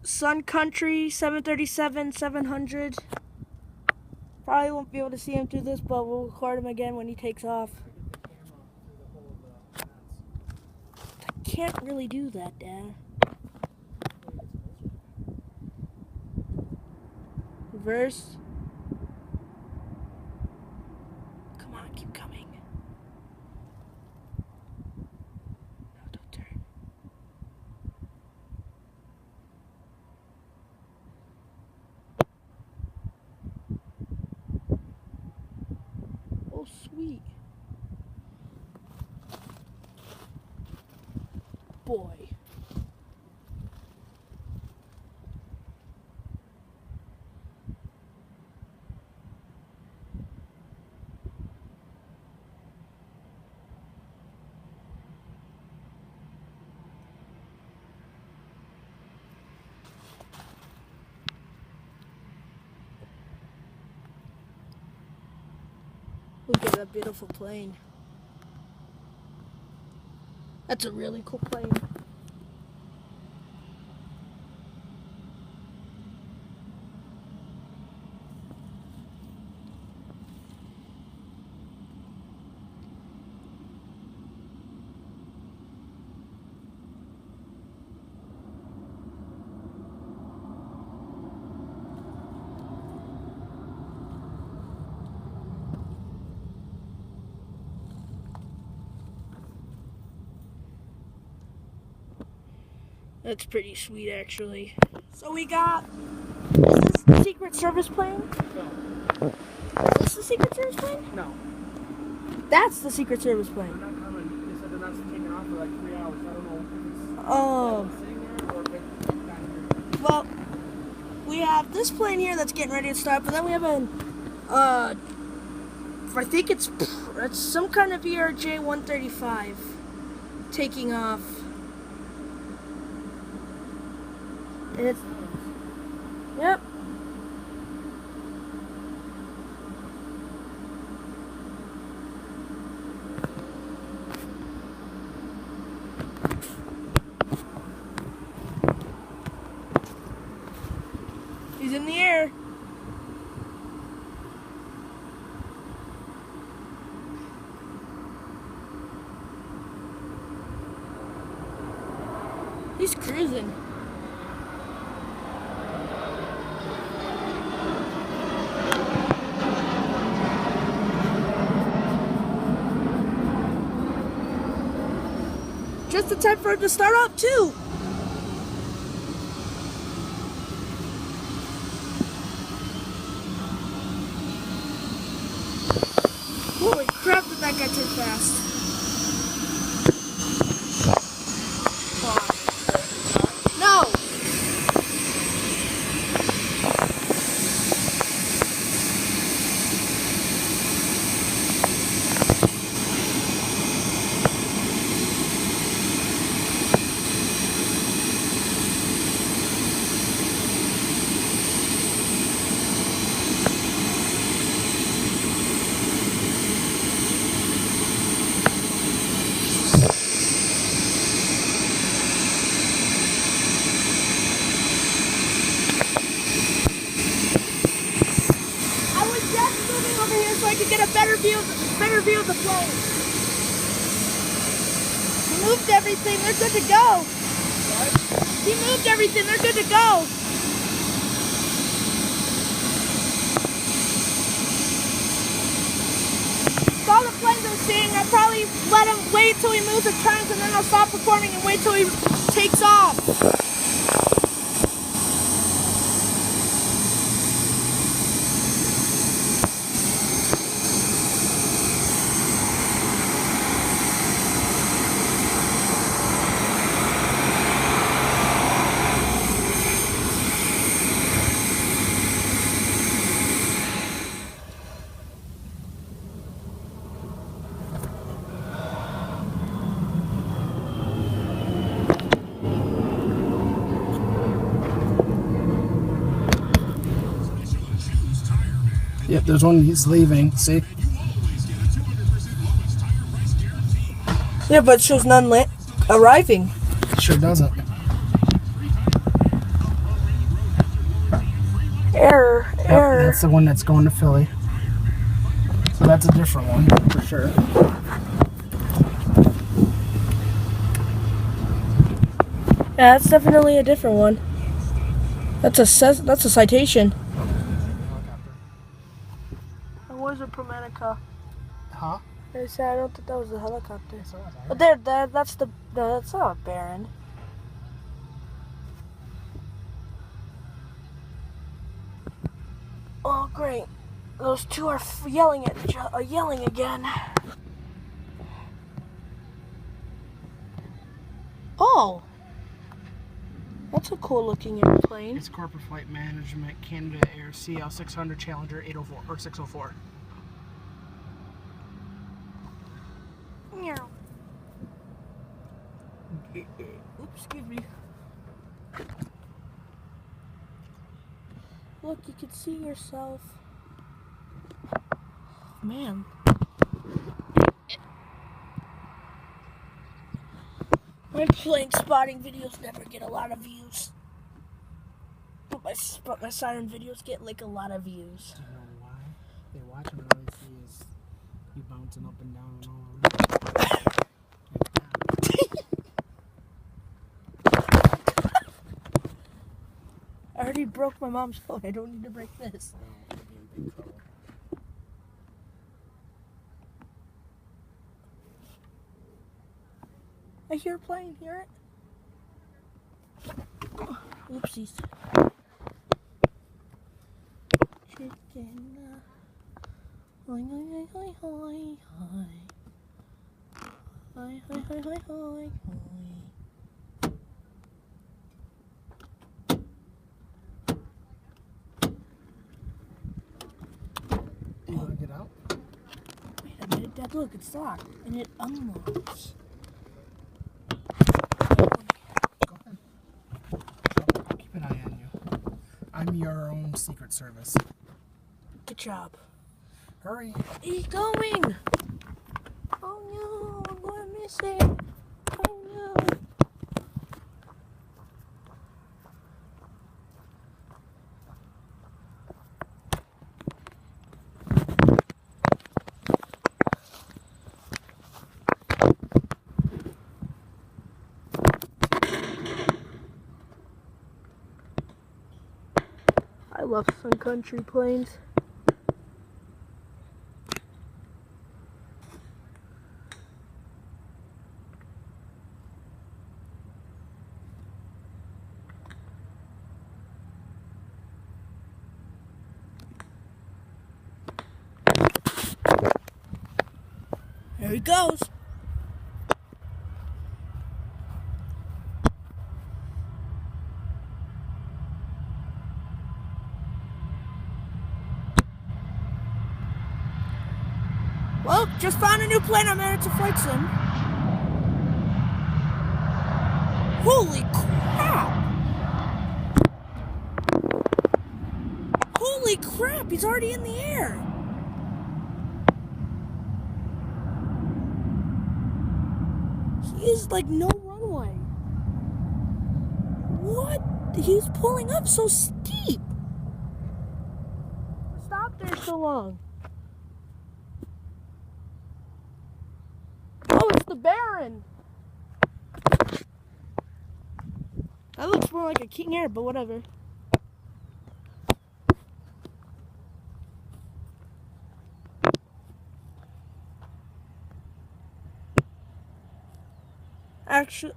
Sun Country 737-700. Probably won't be able to see him through this, but we'll record him again when he takes off. I can't really do that, Dad. Reverse. Come on, keep coming. No, don't turn. Oh, sweet. Boy. Look at that beautiful plane. That's a really cool plane. That's pretty sweet, actually. So we got, is this the Secret Service plane? No. Is this the Secret Service plane? No. That's the Secret Service plane. They're not coming. They said they're not taking off for like 3 hours. I don't know Oh. if it's sitting there or if it's down here. Well, we have this plane here that's getting ready to start, but then we have I think it's some kind of ERJ-135 taking off. And it's, yep. He's in the air. He's cruising. Just the time for it to start up too. Holy crap, did that get too fast? No. So I could get a better view of the plane. He moved everything, they're good to go. What? He moved everything, they're good to go. If all the planes I'm seeing, I'll probably let him wait till he moves and turns, and then I'll stop recording and wait till he takes off. Yep, there's one. He's leaving. See? Yeah, but it shows none arriving. Sure doesn't. Error. That's the one that's going to Philly. So that's a different one for sure. Yeah, that's definitely a different one. That's a citation. That was a Promenica. Huh? I said I don't think that was a helicopter. So But that's that's not a Baron. Oh great, those two are yelling again. Oh, that's a cool looking airplane. It's Corporate Flight Management Canada Air CL 600 Challenger 804 or 604. Meow. Oops, excuse me. Look, you can see yourself. Man. My plane spotting videos never get a lot of views. But my siren videos get like a lot of views. Do you know why? They watch and all they see is you bouncing up and down and all over. I already broke my mom's phone. I don't need to break this. No, you'll be in big trouble. I hear a plane. Hear it? Oopsies. Chicken. Hoi, hoi, hoi, hoi, hoi. Hoi, hoi, hoi, hoi, hoi, hoi. You want to get out? Wait a minute, Dad, look, it's locked. And it unlocks. Go ahead. Keep an eye on you. I'm your own Secret Service. Good job. Hurry. He's going! Oh no, I'm going missing. Oh no. I love Sun Country planes. There he goes. Well, just found a new plane. I'm at a flight sim. Holy crap! Holy crap, he's already in the air. He is like no runway. What? He's pulling up so steep. Stop there so long. Oh, it's the Baron. That looks more like a King Air, but whatever. Actually,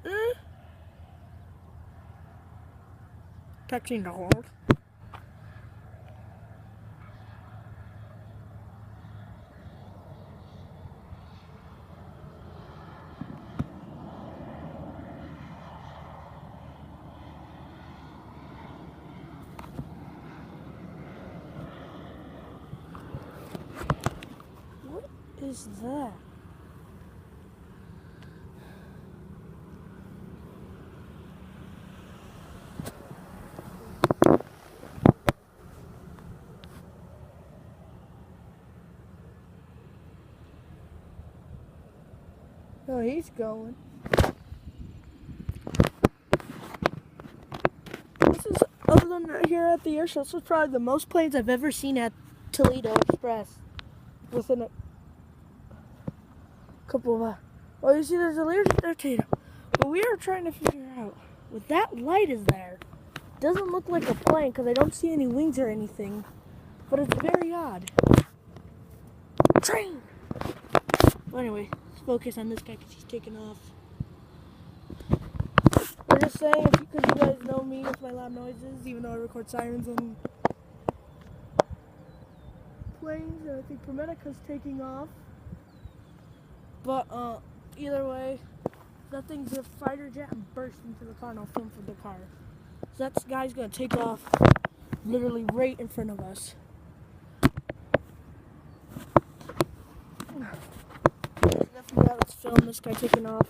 touching the hold. What is that? Oh, he's going. This is than here at the air show. This was probably the most planes I've ever seen at Toledo Express. Within a couple of well, you see there's a Learjet there, Tatum. But we are trying to figure out, what that light is there, doesn't look like a plane because I don't see any wings or anything. But it's very odd. Train! Well, anyway, let's focus on this guy because he's taking off. I'm just saying, because you guys know me with my loud noises, even though I record sirens and planes, and I think Prometica's taking off. But either way, that thing's a fighter jet and burst into the car, and I'll film from the car. So that guy's gonna take off literally right in front of us. Yeah, let's film this guy taking off.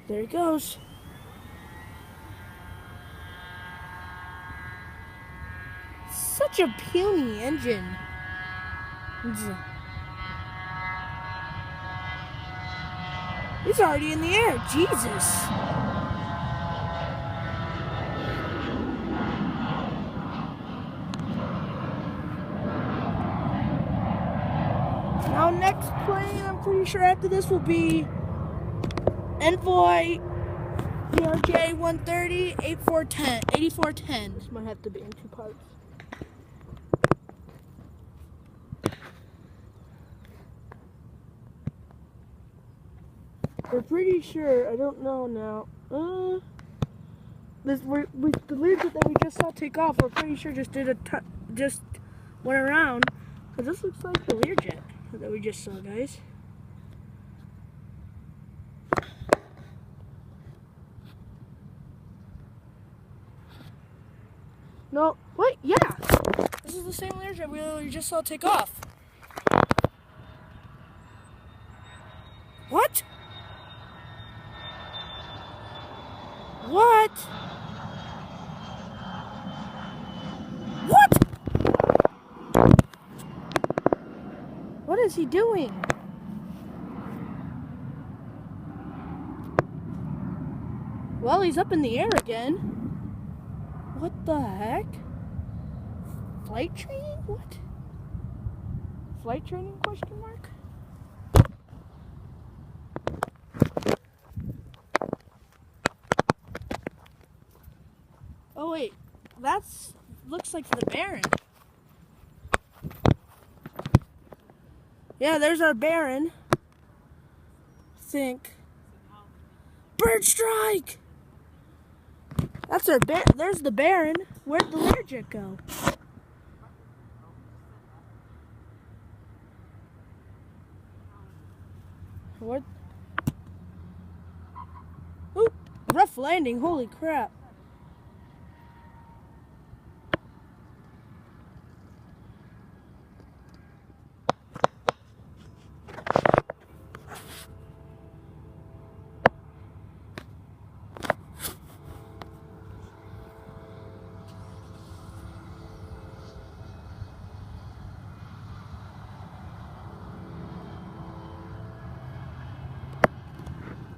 There he goes. Such a puny engine. He's already in the air. Jesus. Now next plane, I'm pretty sure after this will be Envoy PRJ 130 8410. This might have to be in two parts. We're pretty sure, I don't know now. The Learjet that we just saw take off, we're pretty sure just just went around. Cause this looks like the Learjet that we just saw, guys. No, wait, yeah. This is the same Learjet we just saw take off. What? What? What? What is he doing? Well, he's up in the air again. What the heck? Flight training? What? Flight training, question mark? Oh wait, that's looks like the Baron. Yeah, there's our Baron. Think. Bird strike! That's our there's the Baron. Where'd the Learjet go? What? Oop! Rough landing, holy crap.